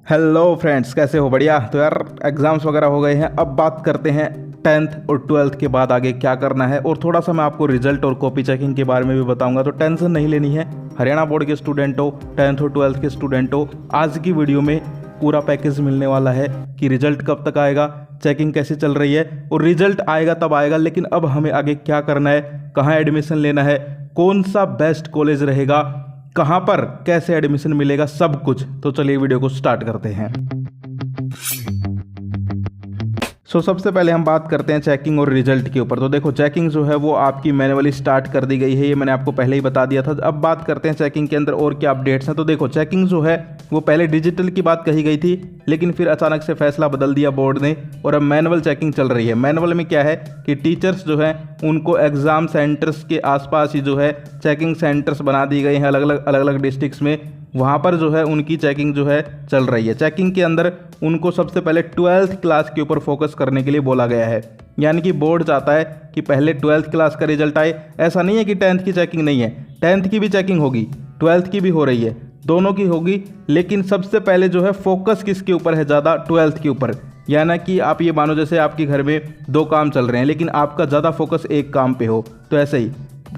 Hello friends, कैसे हो? बढ़िया। तो यार एग्ज़ाम्स वगैरह हो गए हैं। अब बात करते हैं 10th और 12th के बाद आगे क्या करना है, और थोड़ा सा मैं आपको रिजल्ट और कॉपी चेकिंग के बारे में भी बताऊंगा। तो टेंशन नहीं लेनी है। हरियाणा बोर्ड के स्टूडेंट हो, 10th और 12th के स्टूडेंट हो, आज की वीडियो में पूरा पैकेज मिलने वाला है कि रिजल्ट कब तक आएगा, चेकिंग कैसे चल रही है, और रिजल्ट आएगा तब आएगा, लेकिन अब हमें आगे क्या करना है, कहाँ एडमिशन लेना है, कौन सा बेस्ट कॉलेज रहेगा, कहाँ पर कैसे एडमिशन मिलेगा, सब कुछ। तो चलिए वीडियो को स्टार्ट करते हैं। सबसे पहले हम बात करते हैं चेकिंग और रिजल्ट के ऊपर। तो देखो, चेकिंग जो है वो आपकी मैनुअली स्टार्ट कर दी गई है, ये मैंने आपको पहले ही बता दिया था। अब बात करते हैं चेकिंग के अंदर और क्या अपडेट्स हैं। तो देखो, चेकिंग जो है वो पहले डिजिटल की बात कही गई थी, लेकिन फिर अचानक से फैसला बदल दिया बोर्ड ने, और अब मैनुअल चेकिंग चल रही है। मैनुअल में क्या है कि टीचर्स जो है उनको एग्जाम सेंटर्स के आसपास ही जो है चेकिंग सेंटर्स बना दिए गए हैं अलग अलग डिस्ट्रिक्ट्स में। वहाँ पर जो है उनकी चेकिंग जो है चल रही है। चेकिंग के अंदर उनको सबसे पहले 12th क्लास के ऊपर फोकस करने के लिए बोला गया है। यानी कि बोर्ड चाहता है कि पहले 12th क्लास का रिजल्ट आए। ऐसा नहीं है कि 10th की चेकिंग नहीं है, 10th की भी चेकिंग होगी, 12th की भी हो रही है, दोनों की होगी। लेकिन सबसे पहले जो है फोकस किसके ऊपर है ज़्यादा? 12th के ऊपर। यानी कि आप ये मानो जैसे आपके घर में दो काम चल रहे हैं, लेकिन आपका ज़्यादा फोकस एक काम पे हो, तो ऐसे ही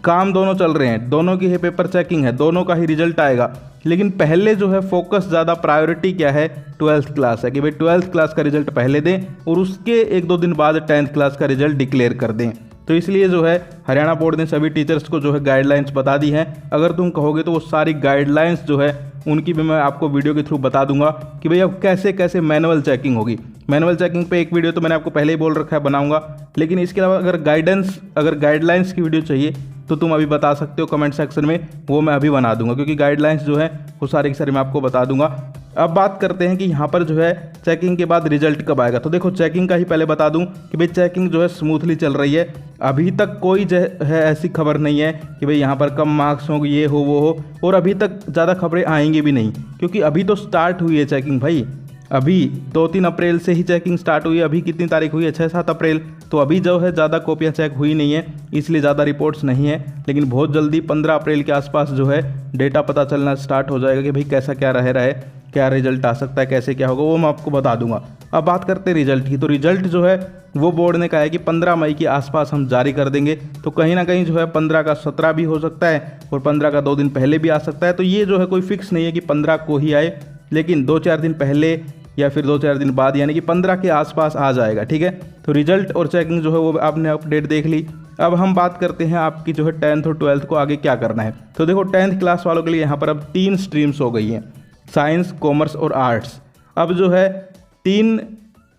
काम दोनों चल रहे हैं, दोनों की है पेपर चेकिंग है, दोनों का ही रिजल्ट आएगा, लेकिन पहले जो है फोकस ज़्यादा प्रायोरिटी क्या है? 12th क्लास है कि भाई 12th क्लास का रिजल्ट पहले दें और उसके 1-2 दिन बाद 10th क्लास का रिजल्ट डिक्लेयर कर दें। तो इसलिए जो है हरियाणा बोर्ड ने सभी टीचर्स को जो है गाइडलाइंस बता दी हैं। अगर तुम कहोगे तो वो सारी गाइडलाइंस जो है उनकी भी मैं आपको वीडियो के थ्रू बता दूंगा कि भाई अब कैसे कैसे मैनुअल चेकिंग होगी। मैनुअल चेकिंग पे एक वीडियो तो मैंने आपको पहले ही बोल रखा है बनाऊंगा, लेकिन इसके अलावा अगर गाइडलाइंस की वीडियो चाहिए तो तुम अभी बता सकते हो कमेंट सेक्शन में, वो मैं अभी बना दूंगा, क्योंकि गाइडलाइंस जो है वो सारी की सारी मैं आपको बता दूंगा। अब बात करते हैं कि यहाँ पर जो है चेकिंग के बाद रिजल्ट कब आएगा। तो देखो, चेकिंग का ही पहले बता दूं कि भाई चेकिंग जो है स्मूथली चल रही है। अभी तक कोई जो है ऐसी खबर नहीं है कि भाई यहाँ पर कम मार्क्स हो, ये हो वो हो, और अभी तक ज़्यादा खबरें आएंगी भी नहीं, क्योंकि अभी तो स्टार्ट हुई है चेकिंग भाई। अभी 2-3 अप्रैल से ही चेकिंग स्टार्ट हुई है। अभी कितनी तारीख हुई है? 6-7 अप्रैल। तो अभी जो है ज़्यादा कॉपियाँ चेक हुई नहीं है, इसलिए ज़्यादा रिपोर्ट्स नहीं है, लेकिन बहुत जल्दी 15 अप्रैल के आसपास जो है डेटा पता चलना स्टार्ट हो जाएगा कि भाई कैसा क्या रहा है, क्या रिजल्ट आ सकता है, कैसे क्या होगा, वो मैं आपको बता दूंगा। अब बात करते हैं रिजल्ट की। तो रिजल्ट जो है वो बोर्ड ने कहा है कि 15 मई के आसपास हम जारी कर देंगे। तो कहीं ना कहीं जो है 15 का 17 भी हो सकता है, और 15 का 2 दिन पहले भी आ सकता है। तो ये जो है कोई फिक्स नहीं है कि 15 को ही आए, लेकिन 2-4 दिन पहले या फिर 2-4 दिन बाद, यानी कि 15 के आसपास आ जाएगा। ठीक है, तो रिजल्ट और चेकिंग जो है वो आपने अपडेट देख ली। अब हम बात करते हैं आपकी जो है 10th और 12th को आगे क्या करना है। तो देखो, 10th क्लास वालों के लिए यहाँ पर अब 3 स्ट्रीम्स हो गई हैं, साइंस, कॉमर्स और आर्ट्स। अब जो है 3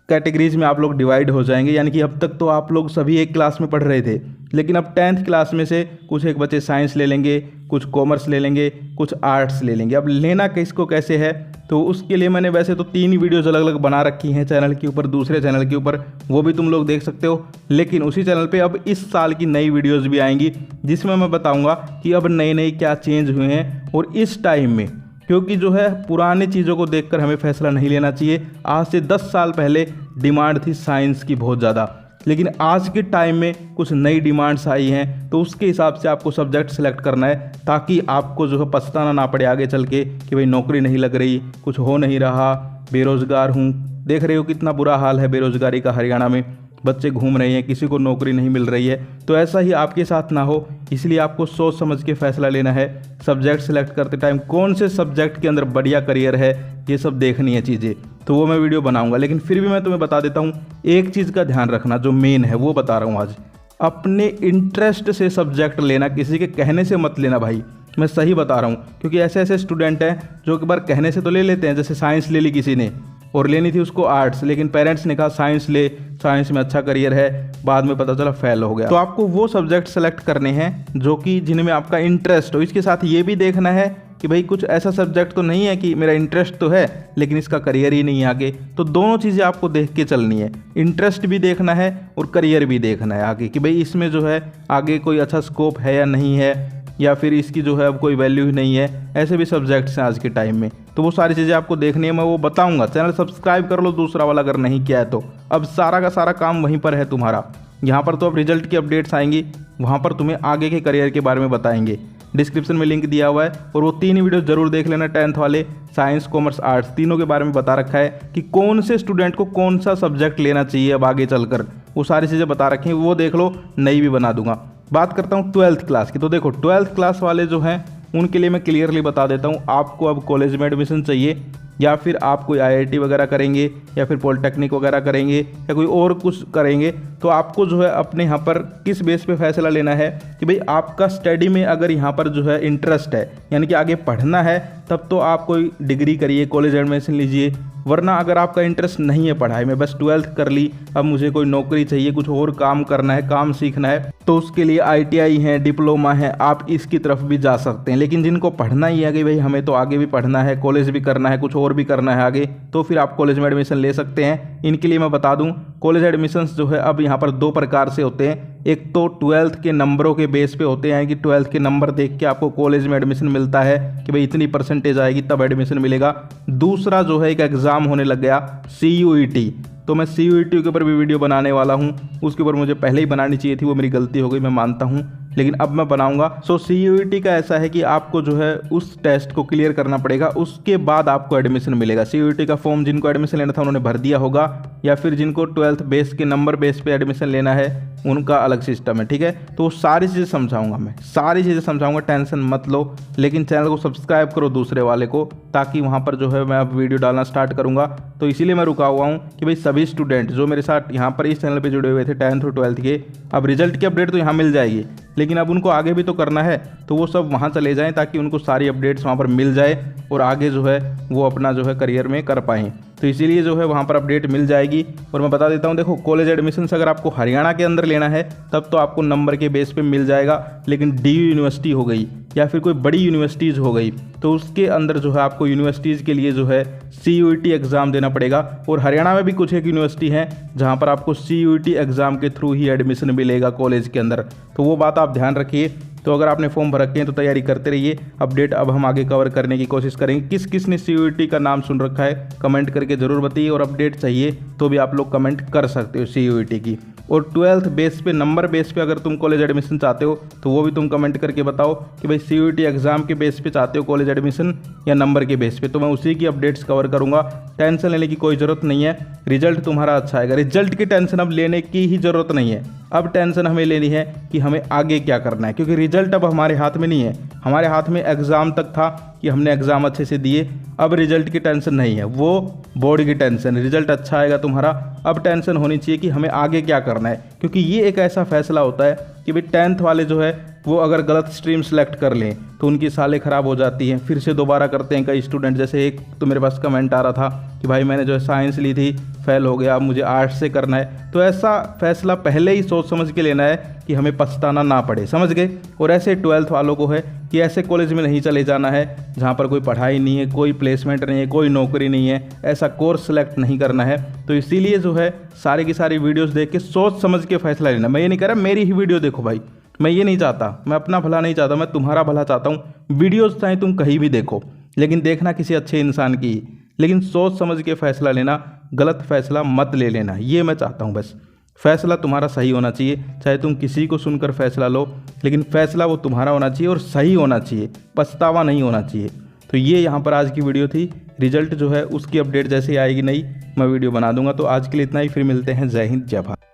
कैटेगरीज में आप लोग डिवाइड हो जाएंगे। यानी कि अब तक तो आप लोग सभी एक क्लास में पढ़ रहे थे, लेकिन अब 10th क्लास में से कुछ एक बच्चे साइंस ले लेंगे, कुछ कॉमर्स ले लेंगे, कुछ आर्ट्स ले लेंगे। अब लेना किसको कैसे है, तो उसके लिए मैंने वैसे तो 3 वीडियोज़ अलग अलग बना रखी हैं चैनल के ऊपर, दूसरे चैनल के ऊपर, वो भी तुम लोग देख सकते हो। लेकिन उसी चैनल पे अब इस साल की नई वीडियोज़ भी आएंगी, जिसमें मैं बताऊँगा कि अब नए क्या चेंज हुए हैं, और इस टाइम में, क्योंकि जो है पुरानी चीज़ों को देखकर हमें फैसला नहीं लेना चाहिए। आज से 10 साल पहले डिमांड थी साइंस की बहुत ज़्यादा, लेकिन आज के टाइम में कुछ नई डिमांड्स आई हैं, तो उसके हिसाब से आपको सब्जेक्ट सेलेक्ट करना है, ताकि आपको जो है पछताना ना पड़े आगे चल के कि भाई नौकरी नहीं लग रही, कुछ हो नहीं रहा, बेरोज़गार हूँ। देख रहे हो कितना बुरा हाल है बेरोज़गारी का हरियाणा में, बच्चे घूम रहे हैं, किसी को नौकरी नहीं मिल रही है। तो ऐसा ही आपके साथ ना हो, इसलिए आपको सोच समझ के फैसला लेना है। सब्जेक्ट सेलेक्ट करते टाइम कौन से सब्जेक्ट के अंदर बढ़िया करियर है, ये सब देखनी है चीज़ें, तो वो मैं वीडियो बनाऊंगा। लेकिन फिर भी मैं तुम्हें बता देता हूँ, एक चीज़ का ध्यान रखना, जो मेन है वो बता रहा हूँ आज। अपने इंटरेस्ट से सब्जेक्ट लेना, किसी के कहने से मत लेना भाई, मैं सही बता रहा हूँ। क्योंकि ऐसे ऐसे स्टूडेंट हैं जो एक बार कहने से तो ले लेते हैं, जैसे साइंस ले ली किसी ने और लेनी थी उसको आर्ट्स, लेकिन पेरेंट्स ने कहा साइंस ले, साइंस में अच्छा करियर है, बाद में पता चला फेल हो गया। तो आपको वो सब्जेक्ट सेलेक्ट करने हैं जो कि जिनमें आपका इंटरेस्ट हो। इसके साथ ये भी देखना है कि भाई कुछ ऐसा सब्जेक्ट तो नहीं है कि मेरा इंटरेस्ट तो है लेकिन इसका करियर ही नहीं है आगे। तो दोनों चीज़ें आपको देख के चलनी है, इंटरेस्ट भी देखना है और करियर भी देखना है आगे, कि भाई इसमें जो है आगे कोई अच्छा स्कोप है या नहीं है, या फिर इसकी जो है अब कोई वैल्यू ही नहीं है। ऐसे भी सब्जेक्ट्स हैं आज के टाइम में, तो वो सारी चीज़ें आपको देखनी है, मैं वो बताऊंगा। चैनल सब्सक्राइब कर लो दूसरा वाला अगर नहीं किया है तो। अब सारा का सारा काम वहीं पर है तुम्हारा। यहाँ पर तो अब रिजल्ट की अपडेट्स आएंगी, वहाँ पर तुम्हें आगे के करियर के बारे में बताएंगे। डिस्क्रिप्शन में लिंक दिया हुआ है, और वो 3 वीडियो जरूर देख लेना। 10th वाले साइंस, कॉमर्स, आर्ट्स तीनों के बारे में बता रखा है कि कौन से स्टूडेंट को कौन सा सब्जेक्ट लेना चाहिए अब आगे चलकर, वो सारी चीज़ें बता रखी हैं, वो देख लो, नई भी बना दूंगा। बात करता हूँ 12th क्लास की। तो देखो 12th क्लास वाले जो हैं उनके लिए मैं क्लियरली बता देता हूँ, आपको अब कॉलेज में एडमिशन चाहिए या फिर आप कोई IIT वगैरह करेंगे या फिर पॉलिटेक्निक वगैरह करेंगे या कोई और कुछ करेंगे, तो आपको जो है अपने यहाँ पर किस बेस पे फैसला लेना है कि भाई आपका स्टडी में अगर यहाँ पर जो है इंटरेस्ट है, यानी कि आगे पढ़ना है, तब तो आप कोई डिग्री करिए, कॉलेज एडमिशन लीजिए। वरना अगर आपका इंटरेस्ट नहीं है पढ़ाई में, बस 12th कर ली, अब मुझे कोई नौकरी चाहिए, कुछ और काम करना है, काम सीखना है, तो उसके लिए ITI है, डिप्लोमा है, आप इसकी तरफ भी जा सकते हैं। लेकिन जिनको पढ़ना ही है कि भाई हमें तो आगे भी पढ़ना है, कॉलेज भी करना है, कुछ और भी करना है आगे, तो फिर आप कॉलेज में एडमिशन ले सकते हैं। इनके लिए मैं बता दूं, कॉलेज एडमिशन्स जो है अब यहाँ पर 2 प्रकार से होते हैं। एक तो 12th के नंबरों के बेस पे होते हैं कि 12th के नंबर देख के आपको कॉलेज में एडमिशन मिलता है कि भाई इतनी परसेंटेज आएगी तब एडमिशन मिलेगा। दूसरा जो है एक एग्ज़ाम होने लग गया CUET, तो मैं CUET के ऊपर भी वीडियो बनाने वाला हूँ। उसके ऊपर मुझे पहले ही बनानी चाहिए थी, वो मेरी गलती हो गई, मैं मानता हूँ, लेकिन अब मैं बनाऊंगा। CUET का ऐसा है कि आपको जो है उस टेस्ट को क्लियर करना पड़ेगा, उसके बाद आपको एडमिशन मिलेगा। CUET का फॉर्म जिनको एडमिशन लेना था उन्होंने भर दिया होगा, या फिर जिनको 12th बेस के नंबर बेस पे एडमिशन लेना है उनका अलग सिस्टम है, ठीक है। तो सारी चीज़ें समझाऊंगा, मैं सारी चीज़ें समझाऊंगा, टेंशन मत लो। लेकिन चैनल को सब्सक्राइब करो दूसरे वाले को, ताकि वहाँ पर जो है मैं अब वीडियो डालना स्टार्ट करूँगा। तो इसीलिए मैं रुका हुआ हूँ कि भाई सभी स्टूडेंट जो मेरे साथ यहाँ पर इस चैनल पर जुड़े हुए थे 10th और 12th के, अब रिजल्ट की अपडेट तो यहाँ मिल जाएगी, लेकिन अब उनको आगे भी तो करना है, तो वो सब वहाँ चले जाएं ताकि उनको सारी अपडेट्स वहाँ पर मिल जाए और आगे जो है वो अपना जो है करियर में कर पाएँ। तो इसीलिए जो है वहाँ पर अपडेट मिल जाएगी। और मैं बता देता हूँ, देखो कॉलेज एडमिशन अगर आपको हरियाणा के अंदर लेना है तब तो आपको नंबर के बेस पे मिल जाएगा, लेकिन DU यूनिवर्सिटी हो गई या फिर कोई बड़ी यूनिवर्सिटीज़ हो गई, तो उसके अंदर जो है आपको यूनिवर्सिटीज़ के लिए जो है CUET एग्ज़ाम देना पड़ेगा। और हरियाणा में भी कुछ एक यूनिवर्सिटी है जहाँ पर आपको CUET एग्ज़ाम के थ्रू ही एडमिशन मिलेगा कॉलेज के अंदर, तो वो बात आप ध्यान रखिए। तो अगर आपने फॉर्म भर रखे हैं तो तैयारी करते रहिए। अपडेट अब हम आगे कवर करने की कोशिश करेंगे। किस किस ने CUET का नाम सुन रखा है कमेंट करके ज़रूर बताइए, और अपडेट चाहिए तो भी आप लोग कमेंट कर सकते हो CUET की। और 12th बेस पे, नंबर बेस पे अगर तुम कॉलेज एडमिशन चाहते हो तो वो भी तुम कमेंट करके बताओ कि भाई CUET एग्ज़ाम के बेस पे चाहते हो कॉलेज एडमिशन या नंबर के बेस पे, तो मैं उसी की अपडेट्स कवर करूँगा। टेंशन लेने की कोई ज़रूरत नहीं है, रिजल्ट तुम्हारा अच्छा आएगा। रिजल्ट की टेंशन अब लेने की ही ज़रूरत नहीं है, अब टेंशन हमें लेनी है कि हमें आगे क्या करना है, क्योंकि रिजल्ट अब हमारे हाथ में नहीं है। हमारे हाथ में एग्ज़ाम तक था कि हमने एग्ज़ाम अच्छे से दिए, अब रिजल्ट की टेंशन नहीं है, वो बोर्ड की टेंशन। रिजल्ट अच्छा आएगा तुम्हारा, अब टेंशन होनी चाहिए कि हमें आगे क्या करना है, क्योंकि ये एक ऐसा फैसला होता है कि भाई 10th वाले जो है वो अगर गलत स्ट्रीम सेलेक्ट कर लें तो उनकी सालें ख़राब हो जाती हैं, फिर से दोबारा करते हैं कई स्टूडेंट। जैसे एक तो मेरे पास कमेंट आ रहा था कि भाई मैंने जो है साइंस ली थी, फेल हो गया, अब मुझे आर्ट्स से करना है। तो ऐसा फैसला पहले ही सोच समझ के लेना है कि हमें पछताना ना पड़े, समझ गए। और ऐसे 12th वालों को है कि ऐसे कॉलेज में नहीं चले जाना है जहाँ पर कोई पढ़ाई नहीं है, कोई प्लेसमेंट नहीं है, कोई नौकरी नहीं है, ऐसा कोर्स सेलेक्ट नहीं करना है। तो इसीलिए जो है सारी की सारी वीडियोस देख के सोच समझ के फैसला लेना। मैं ये नहीं कह रहा मेरी ही वीडियो देखो भाई, मैं ये नहीं चाहता, मैं अपना भला नहीं चाहता, मैं तुम्हारा भला चाहता हूँ। वीडियोस चाहे तुम कहीं भी देखो, लेकिन देखना किसी अच्छे इंसान की, लेकिन सोच समझ के फैसला लेना, गलत फैसला मत ले लेना, ये मैं चाहता हूँ। बस फैसला तुम्हारा सही होना चाहिए, चाहे तुम किसी को सुनकर फैसला लो, लेकिन फैसला वो तुम्हारा होना चाहिए और सही होना चाहिए, पछतावा नहीं होना चाहिए। तो ये यहाँ पर आज की वीडियो थी। रिजल्ट जो है उसकी अपडेट जैसे ही आएगी नई, मैं वीडियो बना दूंगा। तो आज के लिए इतना ही, फिर मिलते हैं। जय हिंद, जय भारत।